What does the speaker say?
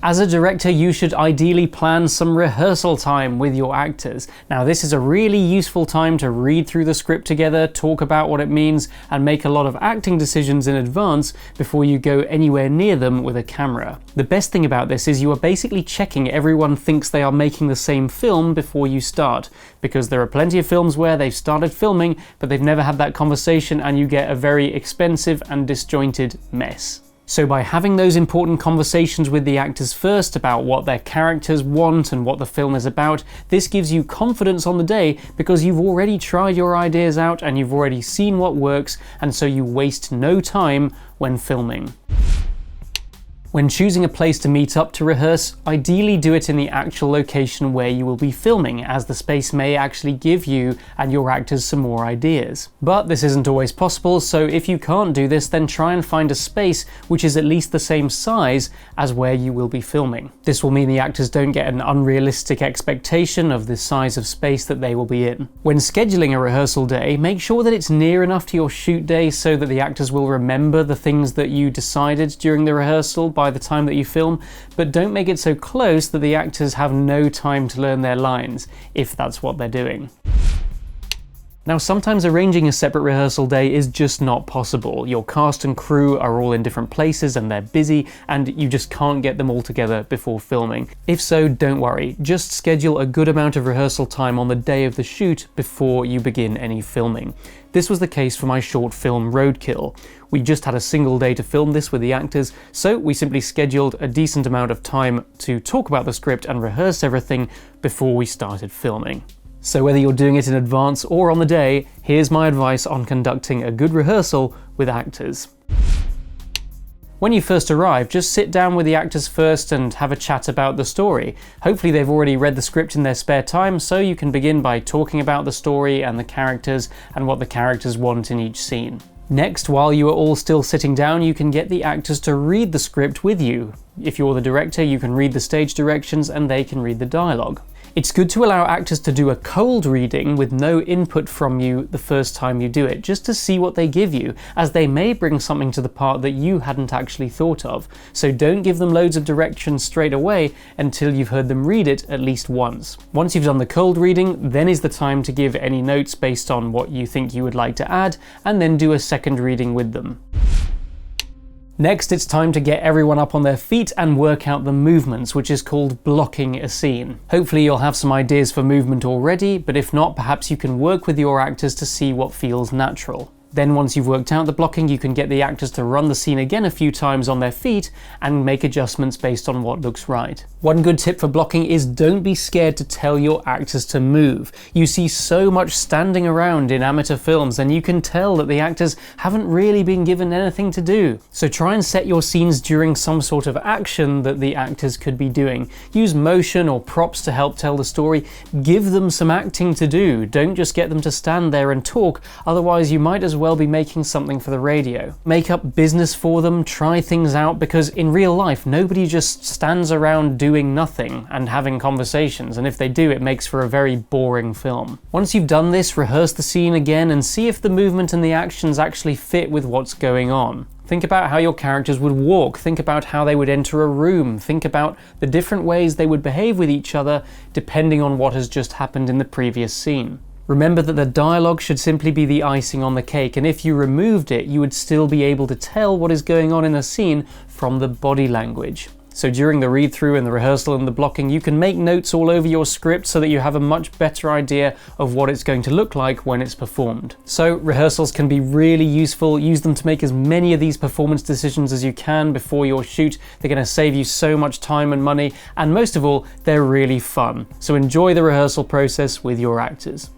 As a director, you should ideally plan some rehearsal time with your actors. Now, this is a really useful time to read through the script together, talk about what it means, and make a lot of acting decisions in advance before you go anywhere near them with a camera. The best thing about this is you are basically checking everyone thinks they are making the same film before you start, because there are plenty of films where they've started filming, but they've never had that conversation, and you get a very expensive and disjointed mess. So by having those important conversations with the actors first about what their characters want and what the film is about, this gives you confidence on the day because you've already tried your ideas out and you've already seen what works, and so you waste no time when filming. When choosing a place to meet up to rehearse, ideally do it in the actual location where you will be filming, as the space may actually give you and your actors some more ideas. But this isn't always possible, so if you can't do this, then try and find a space which is at least the same size as where you will be filming. This will mean the actors don't get an unrealistic expectation of the size of space that they will be in. When scheduling a rehearsal day, make sure that it's near enough to your shoot day so that the actors will remember the things that you decided during the rehearsal by the time that you film, but don't make it so close that the actors have no time to learn their lines, if that's what they're doing. Now, sometimes arranging a separate rehearsal day is just not possible. Your cast and crew are all in different places and they're busy, and you just can't get them all together before filming. If so, don't worry. Just schedule a good amount of rehearsal time on the day of the shoot before you begin any filming. This was the case for my short film Roadkill. We just had a single day to film this with the actors, so we simply scheduled a decent amount of time to talk about the script and rehearse everything before we started filming. So whether you're doing it in advance or on the day, here's my advice on conducting a good rehearsal with actors. When you first arrive, just sit down with the actors first and have a chat about the story. Hopefully they've already read the script in their spare time, so you can begin by talking about the story and the characters and what the characters want in each scene. Next, while you are all still sitting down, you can get the actors to read the script with you. If you're the director, you can read the stage directions and they can read the dialogue. It's good to allow actors to do a cold reading with no input from you the first time you do it, just to see what they give you, as they may bring something to the part that you hadn't actually thought of. So don't give them loads of directions straight away until you've heard them read it at least once. Once you've done the cold reading, then is the time to give any notes based on what you think you would like to add, and then do a second reading with them. Next, it's time to get everyone up on their feet and work out the movements, which is called blocking a scene. Hopefully you'll have some ideas for movement already, but if not, perhaps you can work with your actors to see what feels natural. Then once you've worked out the blocking, you can get the actors to run the scene again a few times on their feet and make adjustments based on what looks right. One good tip for blocking is don't be scared to tell your actors to move. You see so much standing around in amateur films, and you can tell that the actors haven't really been given anything to do. So try and set your scenes during some sort of action that the actors could be doing. Use motion or props to help tell the story. Give them some acting to do. Don't just get them to stand there and talk, otherwise you might as well be making something for the radio. Make up business for them, try things out, because in real life nobody just stands around doing nothing and having conversations, and if they do, it makes for a very boring film. Once you've done this, rehearse the scene again and see if the movement and the actions actually fit with what's going on. Think about how your characters would walk, think about how they would enter a room, think about the different ways they would behave with each other depending on what has just happened in the previous scene. Remember that the dialogue should simply be the icing on the cake, and if you removed it, you would still be able to tell what is going on in a scene from the body language. So during the read-through and the rehearsal and the blocking, you can make notes all over your script so that you have a much better idea of what it's going to look like when it's performed. So rehearsals can be really useful. Use them to make as many of these performance decisions as you can before your shoot. They're going to save you so much time and money, and most of all, they're really fun. So enjoy the rehearsal process with your actors.